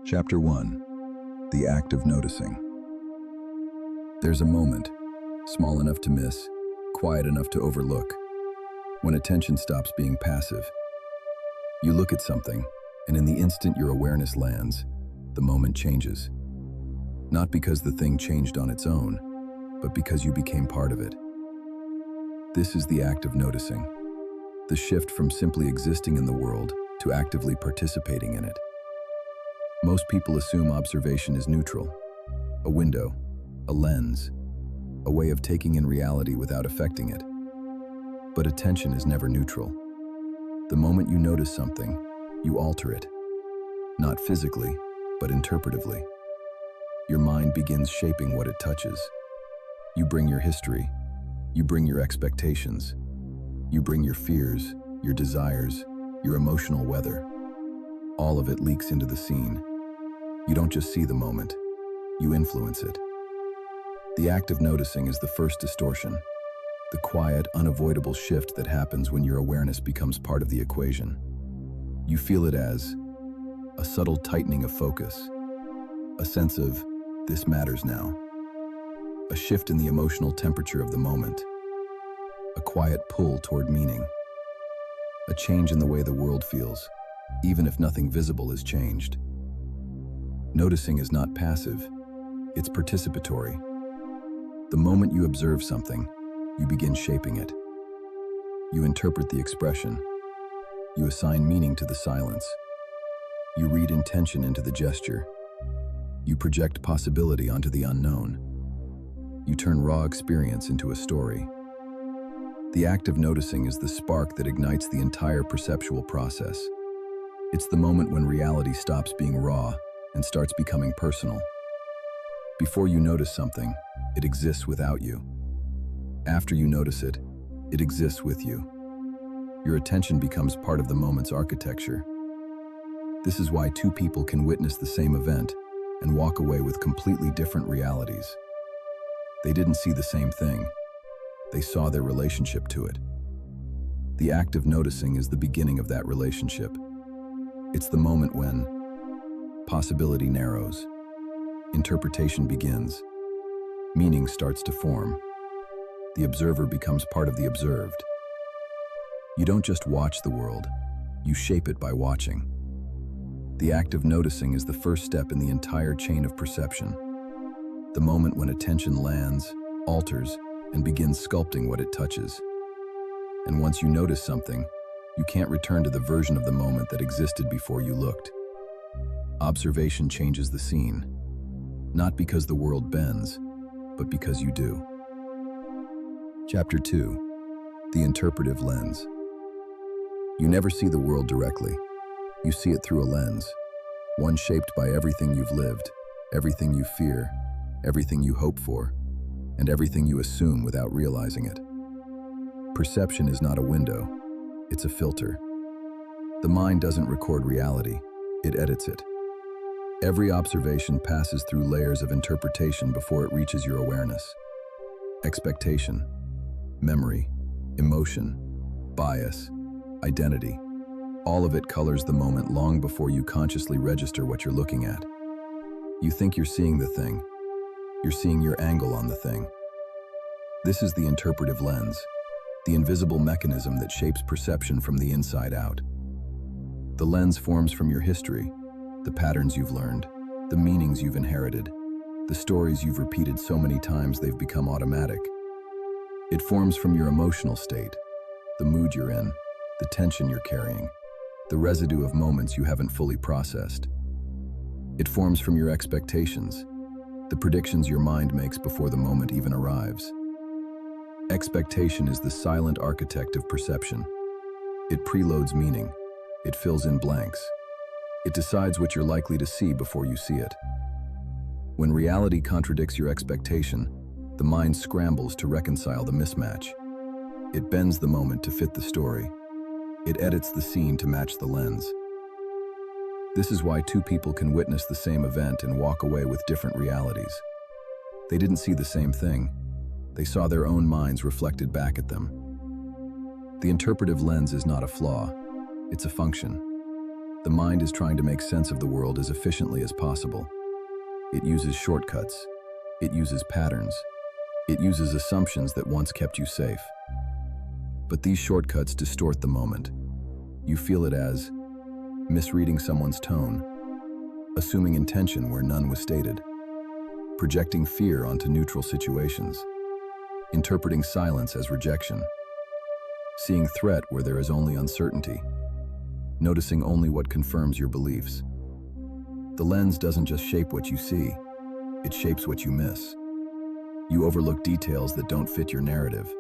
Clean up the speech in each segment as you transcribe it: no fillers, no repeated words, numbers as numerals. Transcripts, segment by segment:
Chapter 1. The Act of Noticing. There's a moment, small enough to miss, quiet enough to overlook, when attention stops being passive. You look at something, and in the instant your awareness lands, the moment changes. Not because the thing changed on its own, but because you became part of it. This is the act of noticing, the shift from simply existing in the world to actively participating in it. Most people assume observation is neutral, a window, a lens, a way of taking in reality without affecting it. But attention is never neutral. The moment you notice something, you alter it. Not physically, but interpretively. Your mind begins shaping what it touches. You bring your history, you bring your expectations, you bring your fears, your desires, your emotional weather. All of it leaks into the scene. You don't just see the moment, you influence it. The act of noticing is the first distortion, the quiet, unavoidable shift that happens when your awareness becomes part of the equation. You feel it as a subtle tightening of focus, a sense of, this matters now, a shift in the emotional temperature of the moment, a quiet pull toward meaning, a change in the way the world feels, even if nothing visible is changed. Noticing is not passive, it's participatory. The moment you observe something, you begin shaping it. You interpret the expression. You assign meaning to the silence. You read intention into the gesture. You project possibility onto the unknown. You turn raw experience into a story. The act of noticing is the spark that ignites the entire perceptual process. It's the moment when reality stops being raw and starts becoming personal. Before you notice something, it exists without you. After you notice it, it exists with you. Your attention becomes part of the moment's architecture. This is why two people can witness the same event and walk away with completely different realities. They didn't see the same thing. They saw their relationship to it. The act of noticing is the beginning of that relationship. It's the moment when possibility narrows, interpretation begins, meaning starts to form. The observer becomes part of the observed. You don't just watch the world, you shape it by watching. The act of noticing is the first step in the entire chain of perception. The moment when attention lands, alters, and begins sculpting what it touches. And once you notice something, you can't return to the version of the moment that existed before you looked. Observation changes the scene, not because the world bends, but because you do. Chapter 2. The Interpretive Lens. You never see the world directly. You see it through a lens, one shaped by everything you've lived, everything you fear, everything you hope for, and everything you assume without realizing it. Perception is not a window, it's a filter. The mind doesn't record reality, it edits it. Every observation passes through layers of interpretation before it reaches your awareness. Expectation, memory, emotion, bias, identity. All of it colors the moment long before you consciously register what you're looking at. You think you're seeing the thing. You're seeing your angle on the thing. This is the interpretive lens, the invisible mechanism that shapes perception from the inside out. The lens forms from your history, the patterns you've learned, the meanings you've inherited, the stories you've repeated so many times they've become automatic. It forms from your emotional state, the mood you're in, the tension you're carrying, the residue of moments you haven't fully processed. It forms from your expectations, the predictions your mind makes before the moment even arrives. Expectation is the silent architect of perception. It preloads meaning. It fills in blanks. It decides what you're likely to see before you see it. When reality contradicts your expectation, the mind scrambles to reconcile the mismatch. It bends the moment to fit the story. It edits the scene to match the lens. This is why two people can witness the same event and walk away with different realities. They didn't see the same thing. They saw their own minds reflected back at them. The interpretive lens is not a flaw, it's a function. The mind is trying to make sense of the world as efficiently as possible. It uses shortcuts. It uses patterns. It uses assumptions that once kept you safe. But these shortcuts distort the moment. You feel it as misreading someone's tone, assuming intention where none was stated, projecting fear onto neutral situations, interpreting silence as rejection, seeing threat where there is only uncertainty, noticing only what confirms your beliefs. The lens doesn't just shape what you see, it shapes what you miss. You overlook details that don't fit your narrative.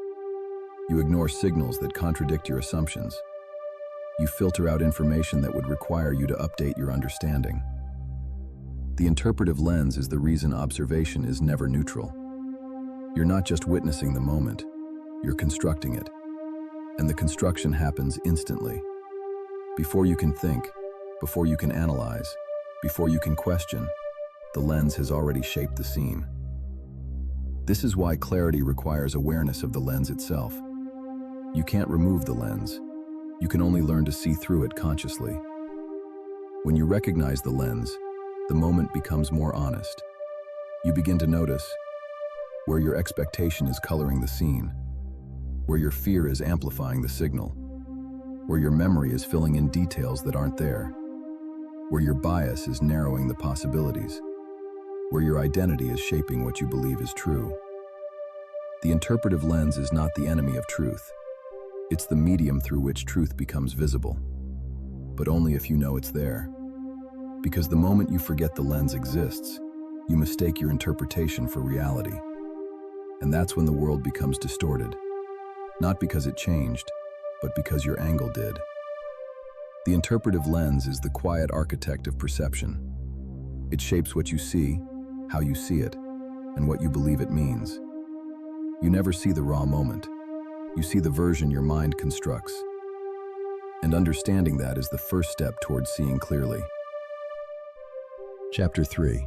You ignore signals that contradict your assumptions. You filter out information that would require you to update your understanding. The interpretive lens is the reason observation is never neutral. You're not just witnessing the moment, you're constructing it. And the construction happens instantly. Before you can think, before you can analyze, before you can question, the lens has already shaped the scene. This is why clarity requires awareness of the lens itself. You can't remove the lens. You can only learn to see through it consciously. When you recognize the lens, the moment becomes more honest. You begin to notice where your expectation is coloring the scene, where your fear is amplifying the signal, where your memory is filling in details that aren't there, where your bias is narrowing the possibilities, where your identity is shaping what you believe is true. The interpretive lens is not the enemy of truth. It's the medium through which truth becomes visible, but only if you know it's there. Because the moment you forget the lens exists, you mistake your interpretation for reality. And that's when the world becomes distorted, not because it changed, but because your angle did. The interpretive lens is the quiet architect of perception. It shapes what you see, how you see it, and what you believe it means. You never see the raw moment. You see the version your mind constructs. And understanding that is the first step towards seeing clearly. Chapter 3.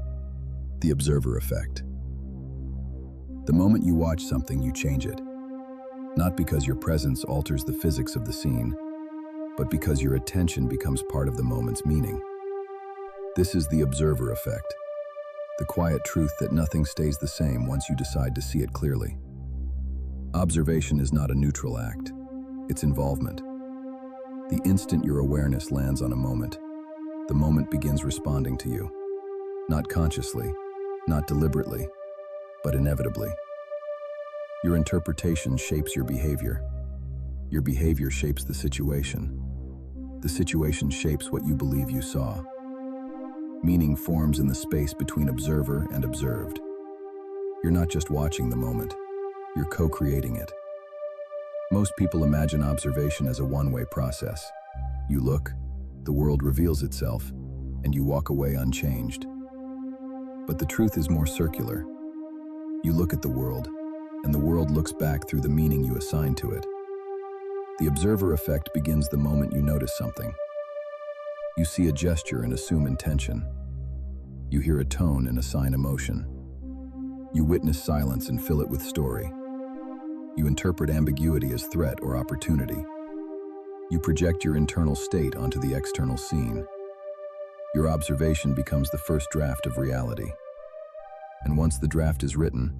The Observer Effect. The moment you watch something, you change it. Not because your presence alters the physics of the scene, but because your attention becomes part of the moment's meaning. This is the observer effect, the quiet truth that nothing stays the same once you decide to see it clearly. Observation is not a neutral act, it's involvement. The instant your awareness lands on a moment, the moment begins responding to you. Not consciously, not deliberately, but inevitably. Your interpretation shapes your behavior. Your behavior shapes the situation. The situation shapes what you believe you saw. Meaning forms in the space between observer and observed. You're not just watching the moment, you're co-creating it. Most people imagine observation as a one-way process. You look, the world reveals itself, and you walk away unchanged. But the truth is more circular. You look at the world, and the world looks back through the meaning you assign to it. The observer effect begins the moment you notice something. You see a gesture and assume intention. You hear a tone and assign emotion. You witness silence and fill it with story. You interpret ambiguity as threat or opportunity. You project your internal state onto the external scene. Your observation becomes the first draft of reality. And once the draft is written,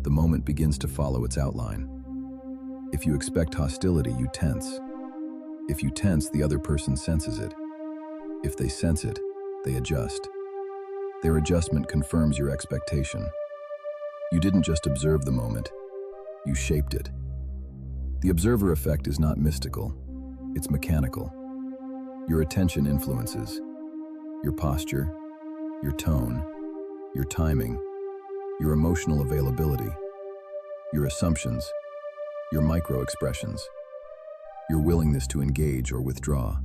the moment begins to follow its outline. If you expect hostility, you tense. If you tense, the other person senses it. If they sense it, they adjust. Their adjustment confirms your expectation. You didn't just observe the moment, you shaped it. The observer effect is not mystical, it's mechanical. Your attention influences your posture, your tone, your timing, your emotional availability, your assumptions, your micro-expressions, your willingness to engage or withdraw.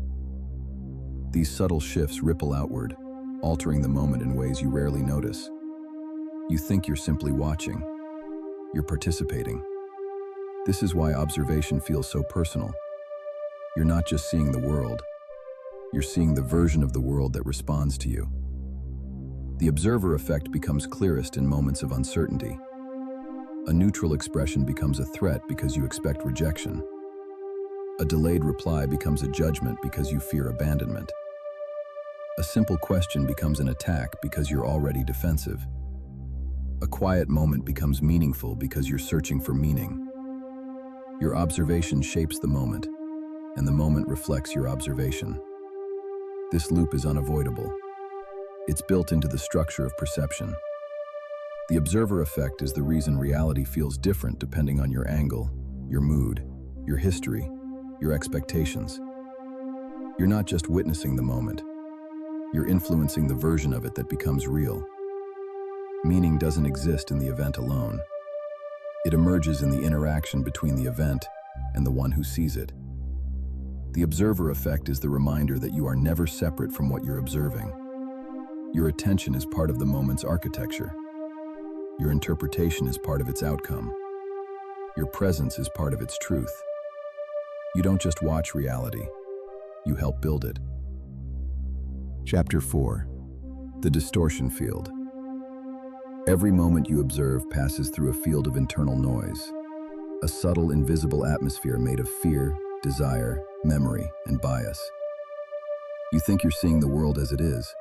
These subtle shifts ripple outward, altering the moment in ways you rarely notice. You think you're simply watching. You're participating. This is why observation feels so personal. You're not just seeing the world. You're seeing the version of the world that responds to you. The observer effect becomes clearest in moments of uncertainty. A neutral expression becomes a threat because you expect rejection. A delayed reply becomes a judgment because you fear abandonment. A simple question becomes an attack because you're already defensive. A quiet moment becomes meaningful because you're searching for meaning. Your observation shapes the moment, and the moment reflects your observation. This loop is unavoidable. It's built into the structure of perception. The observer effect is the reason reality feels different depending on your angle, your mood, your history, your expectations. You're not just witnessing the moment. You're influencing the version of it that becomes real. Meaning doesn't exist in the event alone. It emerges in the interaction between the event and the one who sees it. The observer effect is the reminder that you are never separate from what you're observing. Your attention is part of the moment's architecture. Your interpretation is part of its outcome. Your presence is part of its truth. You don't just watch reality, you help build it. Chapter 4. The Distortion Field. Every moment you observe passes through a field of internal noise, a subtle, invisible atmosphere made of fear, desire, memory, and bias. You think you're seeing the world as it is.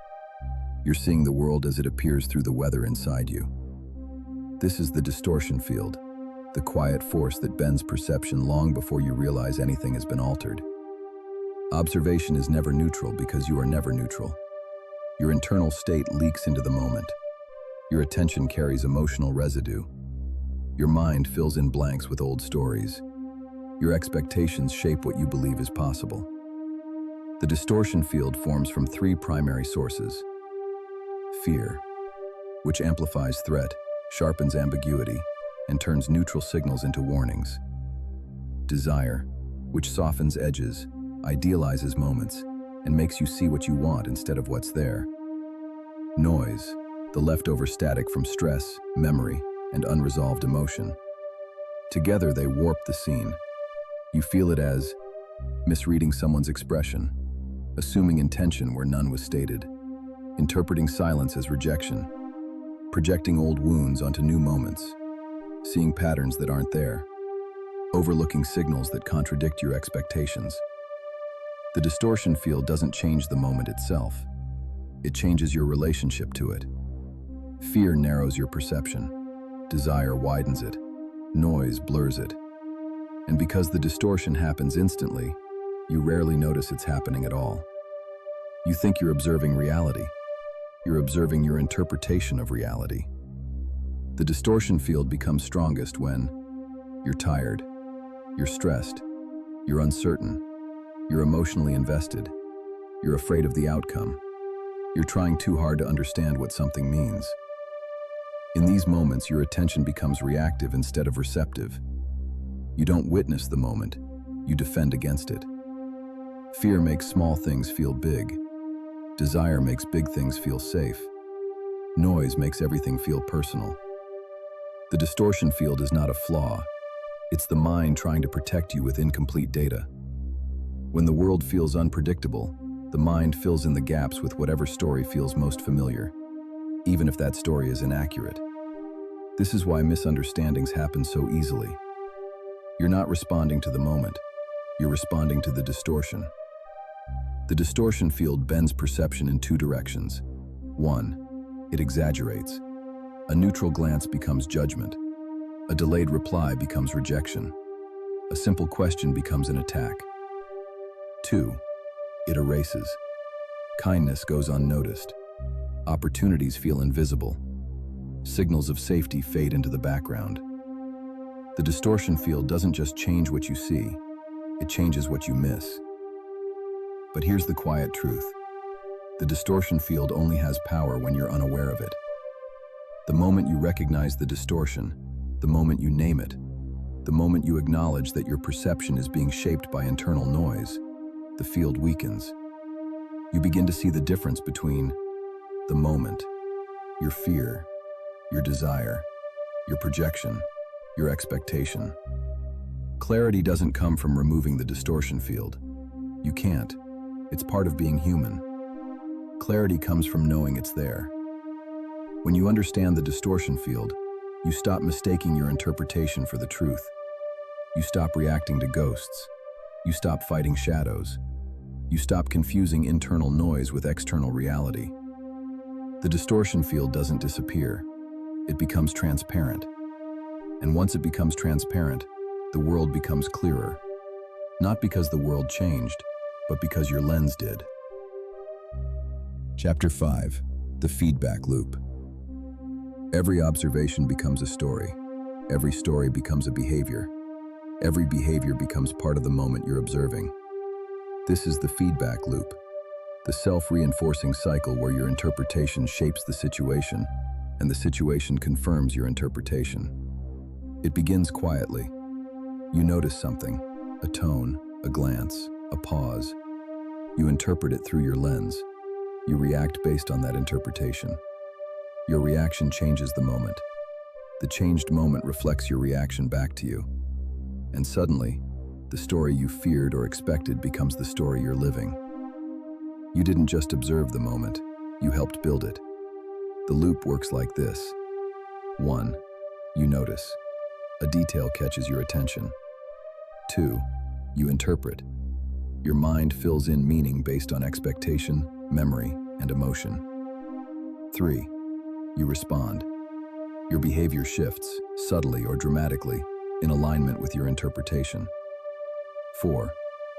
You're seeing the world as it appears through the weather inside you. This is the distortion field, the quiet force that bends perception long before you realize anything has been altered. Observation is never neutral because you are never neutral. Your internal state leaks into the moment. Your attention carries emotional residue. Your mind fills in blanks with old stories. Your expectations shape what you believe is possible. The distortion field forms from three primary sources. Fear, which amplifies threat, sharpens ambiguity, and turns neutral signals into warnings. Desire, which softens edges, idealizes moments, and makes you see what you want instead of what's there. Noise, the leftover static from stress, memory, and unresolved emotion. Together they warp the scene. You feel it as misreading someone's expression, assuming intention where none was stated, interpreting silence as rejection, projecting old wounds onto new moments, seeing patterns that aren't there, overlooking signals that contradict your expectations. The distortion field doesn't change the moment itself. It changes your relationship to it. Fear narrows your perception. Desire widens it. Noise blurs it. And because the distortion happens instantly, you rarely notice it's happening at all. You think you're observing reality. You're observing your interpretation of reality. The distortion field becomes strongest when you're tired, you're stressed, you're uncertain, you're emotionally invested, you're afraid of the outcome, you're trying too hard to understand what something means. In these moments, your attention becomes reactive instead of receptive. You don't witness the moment, you defend against it. Fear makes small things feel big. Desire makes big things feel safe. Noise makes everything feel personal. The distortion field is not a flaw. It's the mind trying to protect you with incomplete data. When the world feels unpredictable, the mind fills in the gaps with whatever story feels most familiar, even if that story is inaccurate. This is why misunderstandings happen so easily. You're not responding to the moment, you're responding to the distortion. The distortion field bends perception in two directions. One, it exaggerates. A neutral glance becomes judgment. A delayed reply becomes rejection. A simple question becomes an attack. Two, it erases. Kindness goes unnoticed. Opportunities feel invisible. Signals of safety fade into the background. The distortion field doesn't just change what you see, it changes what you miss. But here's the quiet truth. The distortion field only has power when you're unaware of it. The moment you recognize the distortion, the moment you name it, the moment you acknowledge that your perception is being shaped by internal noise, the field weakens. You begin to see the difference between the moment, your fear, your desire, your projection, your expectation. Clarity doesn't come from removing the distortion field. You can't. It's part of being human. Clarity comes from knowing it's there. When you understand the distortion field, you stop mistaking your interpretation for the truth. You stop reacting to ghosts. You stop fighting shadows. You stop confusing internal noise with external reality. The distortion field doesn't disappear. It becomes transparent. And once it becomes transparent, the world becomes clearer. Not because the world changed, but because your lens did. Chapter 5. The Feedback Loop. Every observation becomes a story. Every story becomes a behavior. Every behavior becomes part of the moment you're observing. This is the feedback loop, the self-reinforcing cycle where your interpretation shapes the situation, and the situation confirms your interpretation. It begins quietly. You notice something, a tone, a glance, a pause. You interpret it through your lens. You react based on that interpretation. Your reaction changes the moment. The changed moment reflects your reaction back to you. And suddenly, the story you feared or expected becomes the story you're living. You didn't just observe the moment, you helped build it. The loop works like this. 1. You notice. A detail catches your attention. 2. You interpret. Your mind fills in meaning based on expectation, memory, and emotion. 3. You respond. Your behavior shifts, subtly or dramatically, in alignment with your interpretation. 4.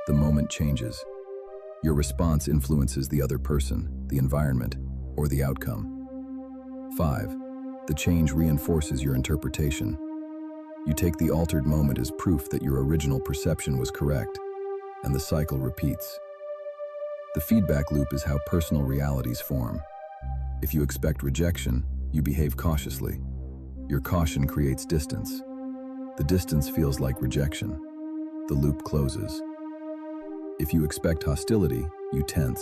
The moment changes. Your response influences the other person, the environment, or the outcome. 5. The change reinforces your interpretation. You take the altered moment as proof that your original perception was correct, and the cycle repeats. The feedback loop is how personal realities form. If you expect rejection, you behave cautiously. Your caution creates distance. The distance feels like rejection. The loop closes. If you expect hostility, you tense.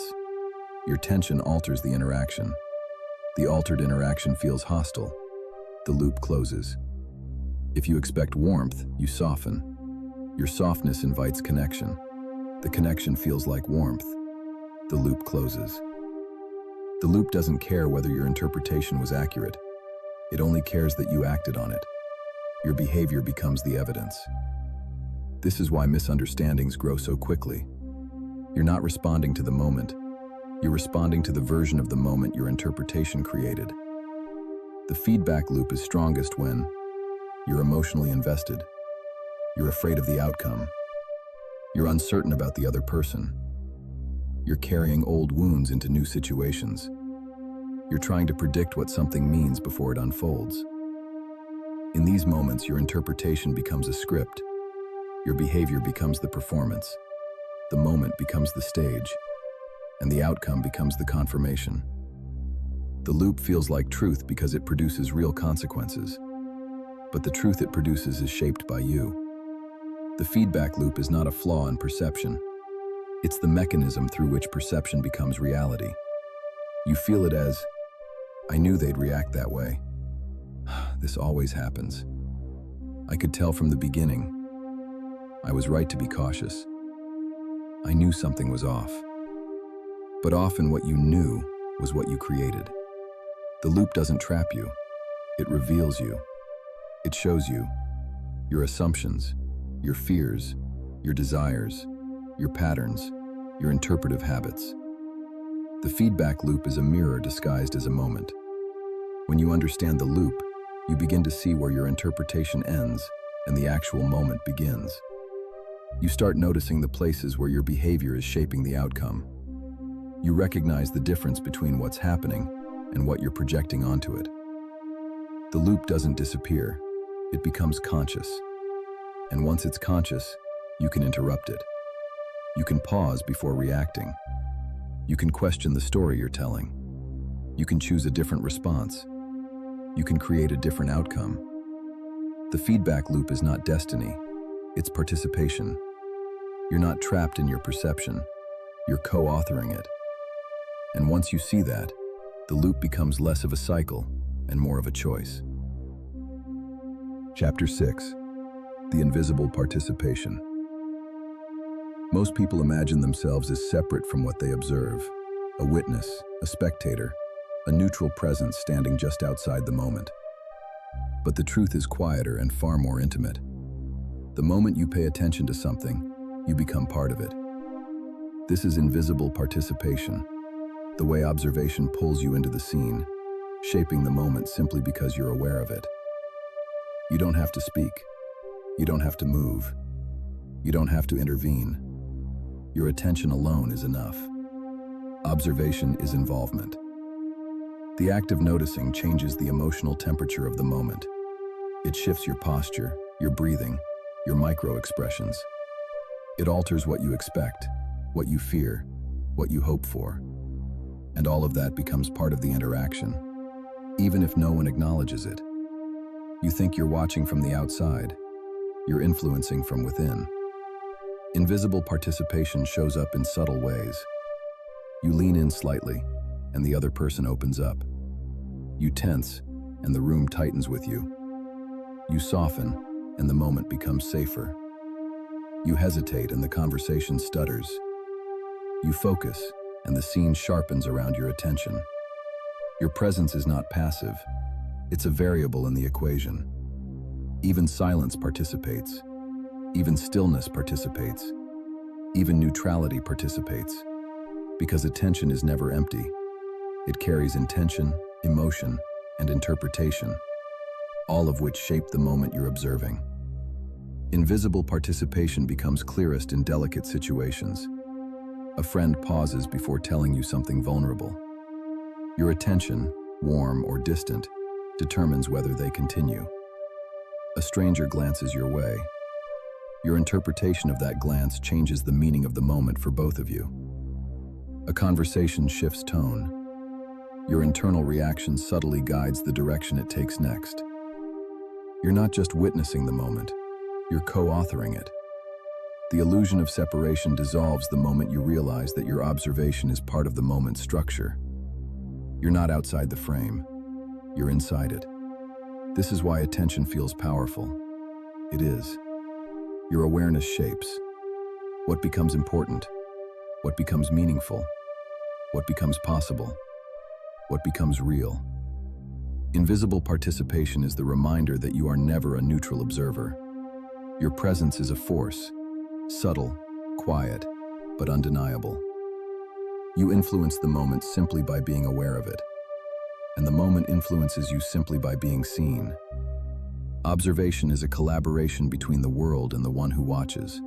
Your tension alters the interaction. The altered interaction feels hostile. The loop closes. If you expect warmth, you soften. Your softness invites connection. The connection feels like warmth. The loop closes. The loop doesn't care whether your interpretation was accurate. It only cares that you acted on it. Your behavior becomes the evidence. This is why misunderstandings grow so quickly. You're not responding to the moment. You're responding to the version of the moment your interpretation created. The feedback loop is strongest when you're emotionally invested. You're afraid of the outcome. You're uncertain about the other person. You're carrying old wounds into new situations. You're trying to predict what something means before it unfolds. In these moments, your interpretation becomes a script. Your behavior becomes the performance. The moment becomes the stage, and the outcome becomes the confirmation. The loop feels like truth because it produces real consequences, but the truth it produces is shaped by you. The feedback loop is not a flaw in perception. It's the mechanism through which perception becomes reality. You feel it as, I knew they'd react that way. This always happens. I could tell from the beginning. I was right to be cautious. I knew something was off. But often what you knew was what you created. The loop doesn't trap you. It reveals you. It shows you your assumptions, your fears, your desires, your patterns, your interpretive habits. The feedback loop is a mirror disguised as a moment. When you understand the loop, you begin to see where your interpretation ends and the actual moment begins. You start noticing the places where your behavior is shaping the outcome. You recognize the difference between what's happening and what you're projecting onto it. The loop doesn't disappear. It becomes conscious. And once it's conscious, you can interrupt it. You can pause before reacting. You can question the story you're telling. You can choose a different response. You can create a different outcome. The feedback loop is not destiny. It's participation. You're not trapped in your perception. You're co-authoring it. And once you see that, the loop becomes less of a cycle and more of a choice. Chapter 6. The Invisible Participation. Most people imagine themselves as separate from what they observe, a witness, a spectator, a neutral presence standing just outside the moment. But the truth is quieter and far more intimate. The moment you pay attention to something, you become part of it. This is invisible participation, the way observation pulls you into the scene, shaping the moment simply because you're aware of it. You don't have to speak. You don't have to move. You don't have to intervene. Your attention alone is enough. Observation is involvement. The act of noticing changes the emotional temperature of the moment. It shifts your posture, your breathing, your micro-expressions. It alters what you expect, what you fear, what you hope for. And all of that becomes part of the interaction, even if no one acknowledges it. You think you're watching from the outside. You're influencing from within. Invisible participation shows up in subtle ways. You lean in slightly, and the other person opens up. You tense, and the room tightens with you. You soften, and the moment becomes safer. You hesitate, and the conversation stutters. You focus, and the scene sharpens around your attention. Your presence is not passive. It's a variable in the equation. Even silence participates. Even stillness participates. Even neutrality participates. Because attention is never empty. It carries intention, emotion, and interpretation, all of which shape the moment you're observing. Invisible participation becomes clearest in delicate situations. A friend pauses before telling you something vulnerable. Your attention, warm or distant, determines whether they continue. A stranger glances your way. Your interpretation of that glance changes the meaning of the moment for both of you. A conversation shifts tone. Your internal reaction subtly guides the direction it takes next. You're not just witnessing the moment, you're co-authoring it. The illusion of separation dissolves the moment you realize that your observation is part of the moment's structure. You're not outside the frame, you're inside it. This is why attention feels powerful. It is. Your awareness shapes what becomes important, what becomes meaningful, what becomes possible, what becomes real. Invisible participation is the reminder that you are never a neutral observer. Your presence is a force, subtle, quiet, but undeniable. You influence the moment simply by being aware of it, and the moment influences you simply by being seen. Observation is a collaboration between the world and the one who watches.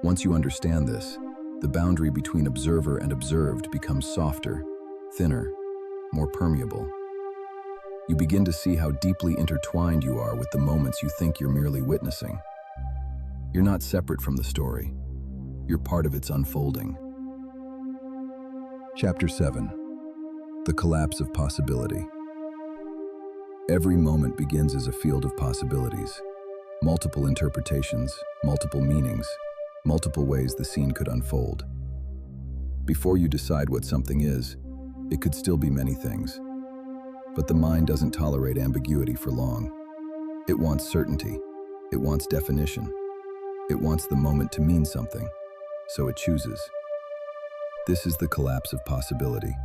Once you understand this, the boundary between observer and observed becomes softer, thinner, more permeable. You begin to see how deeply intertwined you are with the moments you think you're merely witnessing. You're not separate from the story. You're part of its unfolding. Chapter 7. The Collapse of Possibility. Every moment begins as a field of possibilities. Multiple interpretations, multiple meanings, multiple ways the scene could unfold. Before you decide what something is, it could still be many things. But the mind doesn't tolerate ambiguity for long. It wants certainty. It wants definition. It wants the moment to mean something, so it chooses. This is the collapse of possibility.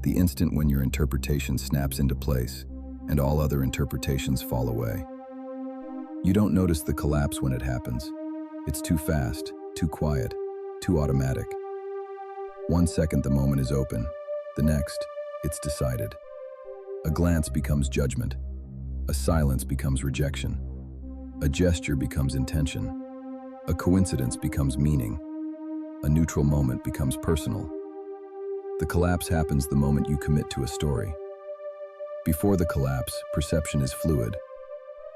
The instant when your interpretation snaps into place and all other interpretations fall away. You don't notice the collapse when it happens. It's too fast, too quiet, too automatic. 1 second the moment is open. The next, it's decided. A glance becomes judgment. A silence becomes rejection. A gesture becomes intention. A coincidence becomes meaning. A neutral moment becomes personal. The collapse happens the moment you commit to a story. Before the collapse, perception is fluid.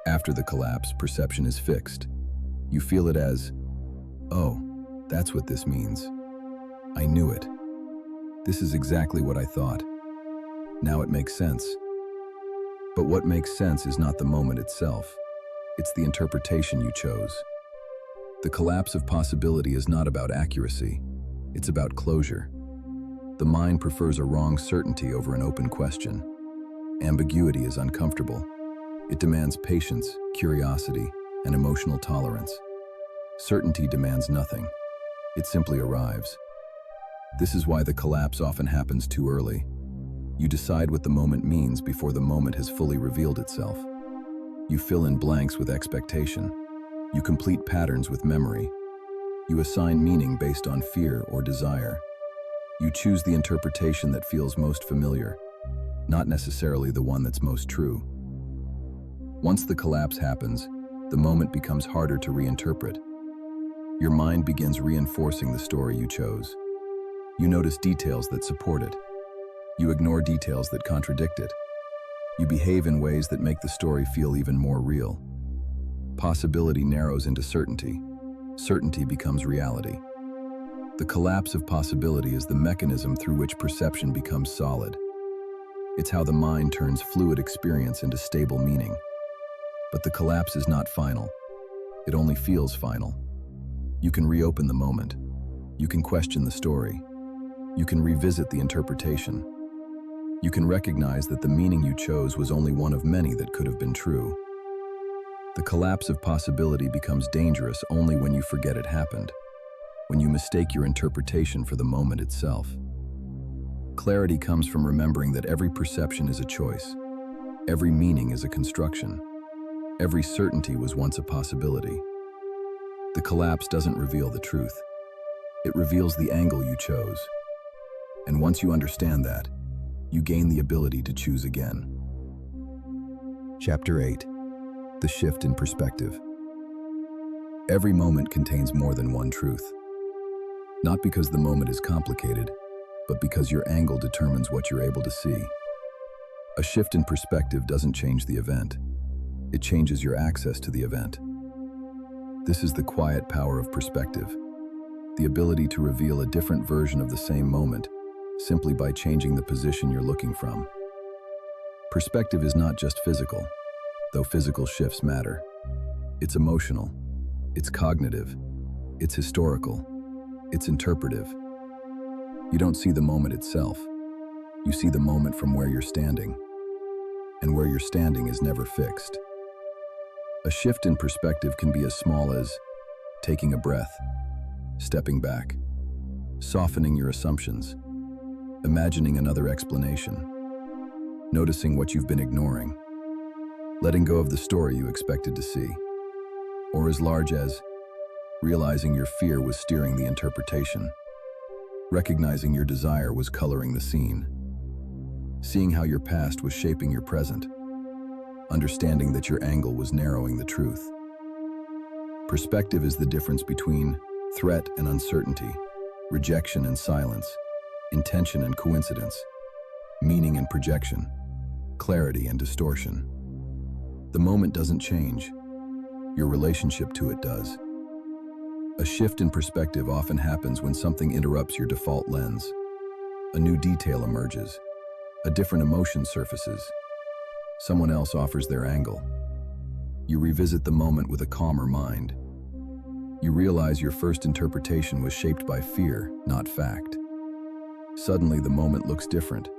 After the collapse, perception is fixed. You feel it as, oh, that's what this means. I knew it. This is exactly what I thought. Now it makes sense. But what makes sense is not the moment itself. It's the interpretation you chose. The collapse of possibility is not about accuracy. It's about closure. The mind prefers a wrong certainty over an open question. Ambiguity is uncomfortable. It demands patience, curiosity, and emotional tolerance. Certainty demands nothing. It simply arrives. This is why the collapse often happens too early. You decide what the moment means before the moment has fully revealed itself. You fill in blanks with expectation. You complete patterns with memory. You assign meaning based on fear or desire. You choose the interpretation that feels most familiar, not necessarily the one that's most true. Once the collapse happens, the moment becomes harder to reinterpret. Your mind begins reinforcing the story you chose. You notice details that support it. You ignore details that contradict it. You behave in ways that make the story feel even more real. Possibility narrows into certainty. Certainty becomes reality. The collapse of possibility is the mechanism through which perception becomes solid. It's how the mind turns fluid experience into stable meaning. But the collapse is not final. It only feels final. You can reopen the moment. You can question the story. You can revisit the interpretation. You can recognize that the meaning you chose was only one of many that could have been true. The collapse of possibility becomes dangerous only when you forget it happened, when you mistake your interpretation for the moment itself. Clarity comes from remembering that every perception is a choice. Every meaning is a construction. Every certainty was once a possibility. The collapse doesn't reveal the truth. It reveals the angle you chose. And once you understand that, you gain the ability to choose again. Chapter 8. The shift in perspective. Every moment contains more than one truth. Not because the moment is complicated, but because your angle determines what you're able to see. A shift in perspective doesn't change the event. It changes your access to the event. This is the quiet power of perspective, the ability to reveal a different version of the same moment simply by changing the position you're looking from. Perspective is not just physical, though physical shifts matter. It's emotional, it's cognitive, it's historical, it's interpretive. You don't see the moment itself. You see the moment from where you're standing. And where you're standing is never fixed. A shift in perspective can be as small as taking a breath, stepping back, softening your assumptions, imagining another explanation, noticing what you've been ignoring, letting go of the story you expected to see, or as large as realizing your fear was steering the interpretation, recognizing your desire was coloring the scene, seeing how your past was shaping your present, understanding that your angle was narrowing the truth. Perspective is the difference between threat and uncertainty, rejection and silence, intention and coincidence, meaning and projection, clarity and distortion. The moment doesn't change. Your relationship to it does. A shift in perspective often happens when something interrupts your default lens. A new detail emerges. A different emotion surfaces. Someone else offers their angle. You revisit the moment with a calmer mind. You realize your first interpretation was shaped by fear, not fact. Suddenly, the moment looks different,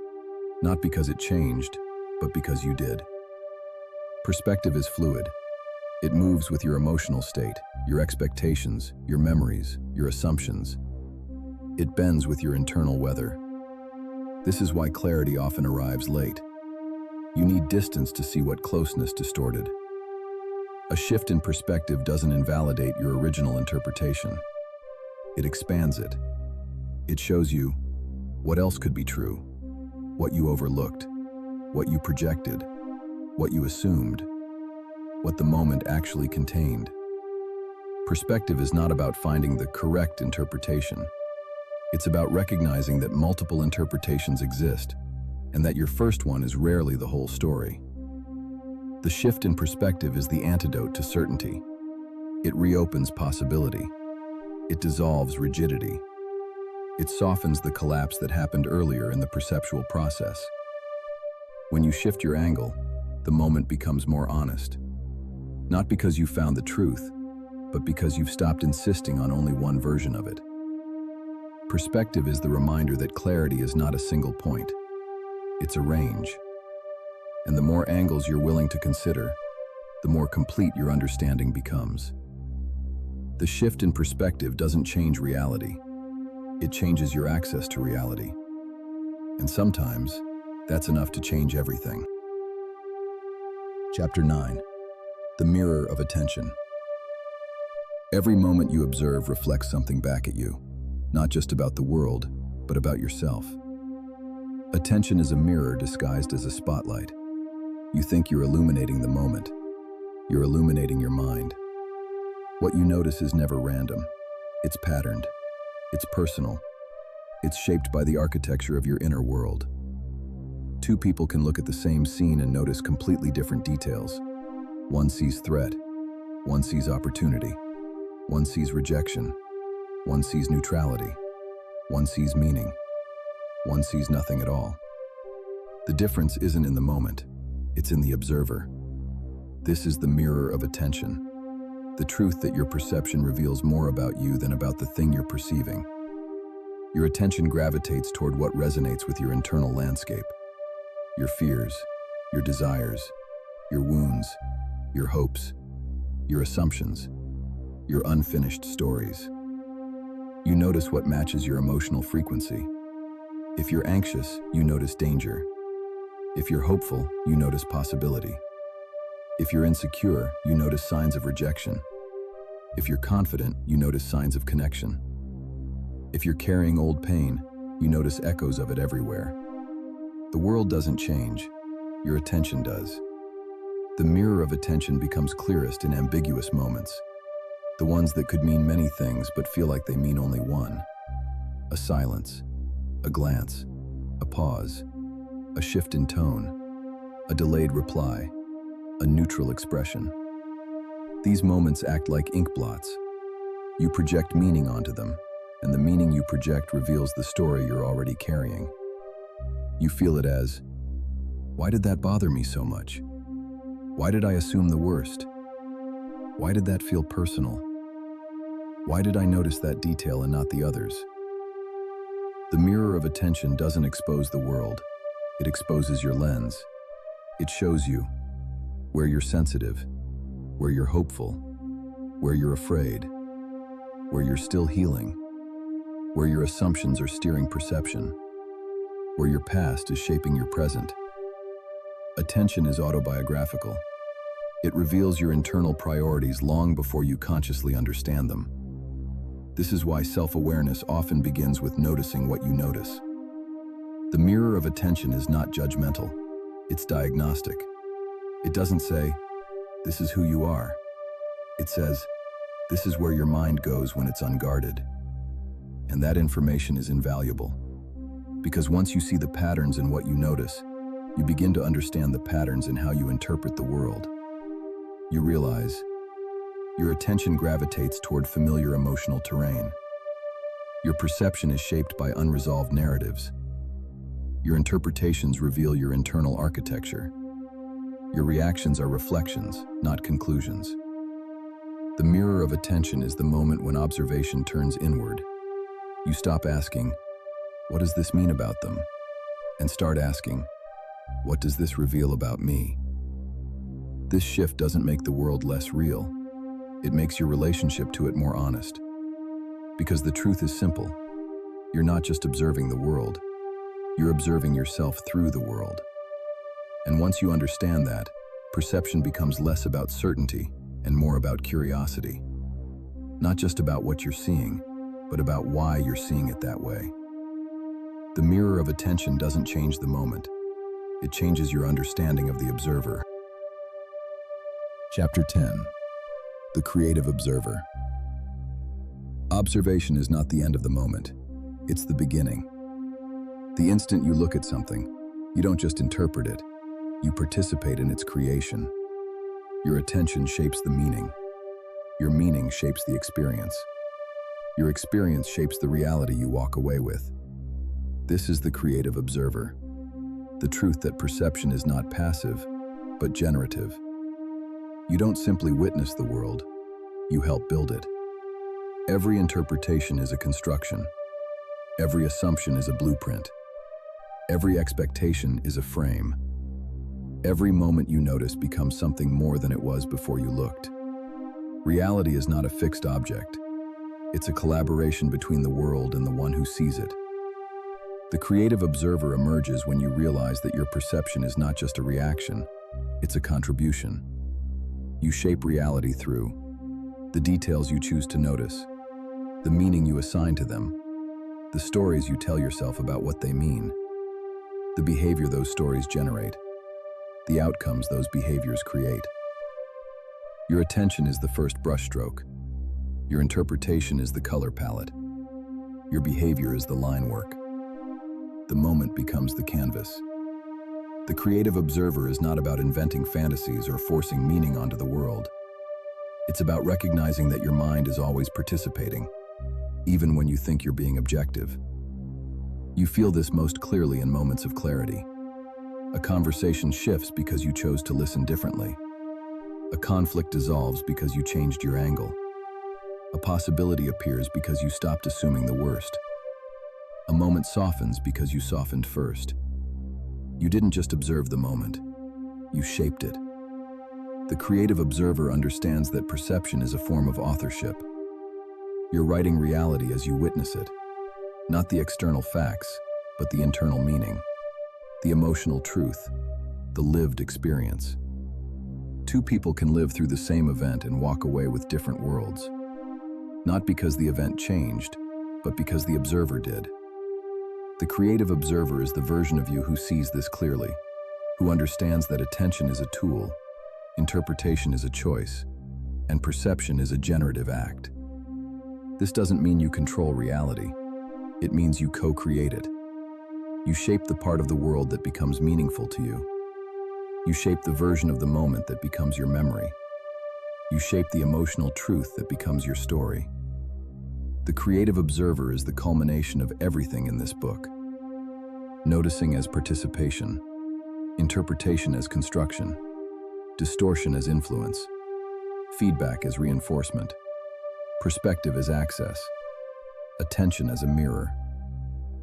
not because it changed, but because you did. Perspective is fluid. It moves with your emotional state, your expectations, your memories, your assumptions. It bends with your internal weather. This is why clarity often arrives late. You need distance to see what closeness distorted. A shift in perspective doesn't invalidate your original interpretation. It expands it. It shows you what else could be true, what you overlooked, what you projected, what you assumed, what the moment actually contained. Perspective is not about finding the correct interpretation. It's about recognizing that multiple interpretations exist, and that your first one is rarely the whole story. The shift in perspective is the antidote to certainty. It reopens possibility. It dissolves rigidity. It softens the collapse that happened earlier in the perceptual process. When you shift your angle, the moment becomes more honest. Not because you found the truth, but because you've stopped insisting on only one version of it. Perspective is the reminder that clarity is not a single point. It's a range. And the more angles you're willing to consider, the more complete your understanding becomes. The shift in perspective doesn't change reality. It changes your access to reality. And sometimes, that's enough to change everything. Chapter 9. The Mirror of Attention. Every moment you observe reflects something back at you, not just about the world, but about yourself. Attention is a mirror disguised as a spotlight. You think you're illuminating the moment. You're illuminating your mind. What you notice is never random. It's patterned. It's personal. It's shaped by the architecture of your inner world. Two people can look at the same scene and notice completely different details. One sees threat. One sees opportunity. One sees rejection. One sees neutrality. One sees meaning. One sees nothing at all. The difference isn't in the moment. It's in the observer. This is the mirror of attention. The truth that your perception reveals more about you than about the thing you're perceiving. Your attention gravitates toward what resonates with your internal landscape. Your fears, your desires, your wounds, your hopes, your assumptions, your unfinished stories. You notice what matches your emotional frequency. If you're anxious, you notice danger. If you're hopeful, you notice possibility. If you're insecure, you notice signs of rejection. If you're confident, you notice signs of connection. If you're carrying old pain, you notice echoes of it everywhere. The world doesn't change, your attention does. The mirror of attention becomes clearest in ambiguous moments, the ones that could mean many things but feel like they mean only one. A silence, a glance, a pause, a shift in tone, a delayed reply, a neutral expression. These moments act like ink blots. You project meaning onto them, and the meaning you project reveals the story you're already carrying. You feel it as, why did that bother me so much? Why did I assume the worst? Why did that feel personal? Why did I notice that detail and not the others? The mirror of attention doesn't expose the world. It exposes your lens. It shows you where you're sensitive, where you're hopeful, where you're afraid, where you're still healing, where your assumptions are steering perception, where your past is shaping your present. Attention is autobiographical. It reveals your internal priorities long before you consciously understand them. This is why self-awareness often begins with noticing what you notice. The mirror of attention is not judgmental. It's diagnostic. It doesn't say, this is who you are. It says, this is where your mind goes when it's unguarded. And that information is invaluable. Because once you see the patterns in what you notice, you begin to understand the patterns in how you interpret the world. You realize your attention gravitates toward familiar emotional terrain. Your perception is shaped by unresolved narratives. Your interpretations reveal your internal architecture. Your reactions are reflections, not conclusions. The mirror of attention is the moment when observation turns inward. You stop asking, what does this mean about them? And start asking, what does this reveal about me? This shift doesn't make the world less real. It makes your relationship to it more honest. Because the truth is simple. You're not just observing the world. You're observing yourself through the world. And once you understand that, perception becomes less about certainty and more about curiosity. Not just about what you're seeing, but about why you're seeing it that way. The mirror of attention doesn't change the moment. It changes your understanding of the observer. Chapter 10. The Creative Observer. Observation is not the end of the moment. It's the beginning. The instant you look at something, you don't just interpret it, you participate in its creation. Your attention shapes the meaning. Your meaning shapes the experience. Your experience shapes the reality you walk away with. This is the creative observer. The truth that perception is not passive, but generative. You don't simply witness the world, you help build it. Every interpretation is a construction. Every assumption is a blueprint. Every expectation is a frame. Every moment you notice becomes something more than it was before you looked. Reality is not a fixed object. It's a collaboration between the world and the one who sees it. The creative observer emerges when you realize that your perception is not just a reaction, it's a contribution. You shape reality through The details you choose to notice, the meaning you assign to them, the stories you tell yourself about what they mean, the behavior those stories generate, the outcomes those behaviors create. Your attention is the first brushstroke. Your interpretation is the color palette. Your behavior is the line work. The moment becomes the canvas. The creative observer is not about inventing fantasies or forcing meaning onto the world. It's about recognizing that your mind is always participating, even when you think you're being objective. You feel this most clearly in moments of clarity. A conversation shifts because you chose to listen differently. A conflict dissolves because you changed your angle. A possibility appears because you stopped assuming the worst. A moment softens because you softened first. You didn't just observe the moment, you shaped it. The creative observer understands that perception is a form of authorship. You're writing reality as you witness it, not the external facts, but the internal meaning, the emotional truth, the lived experience. Two people can live through the same event and walk away with different worlds, not because the event changed, but because the observer did. The creative observer is the version of you who sees this clearly, who understands that attention is a tool, interpretation is a choice, and perception is a generative act. This doesn't mean you control reality. It means you co-create it. You shape the part of the world that becomes meaningful to you. You shape the version of the moment that becomes your memory. You shape the emotional truth that becomes your story. The creative observer is the culmination of everything in this book. Noticing as participation, interpretation as construction, distortion as influence, feedback as reinforcement, perspective as access, attention as a mirror,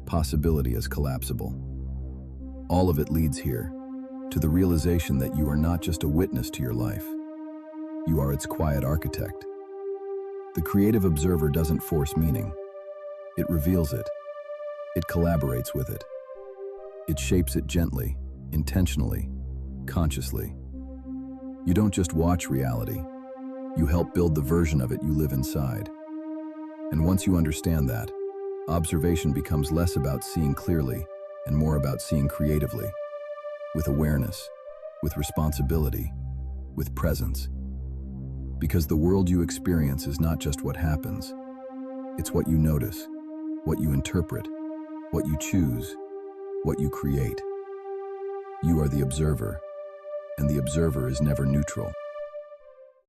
possibility as collapsible. All of it leads here, to the realization that you are not just a witness to your life. You are its quiet architect. The creative observer doesn't force meaning. It reveals it. It collaborates with it. It shapes it gently, intentionally, consciously. You don't just watch reality. You help build the version of it you live inside. And once you understand that, observation becomes less about seeing clearly and more about seeing creatively, with awareness, with responsibility, with presence. Because the world you experience is not just what happens, it's what you notice, what you interpret, what you choose, what you create. You are the observer, and the observer is never neutral.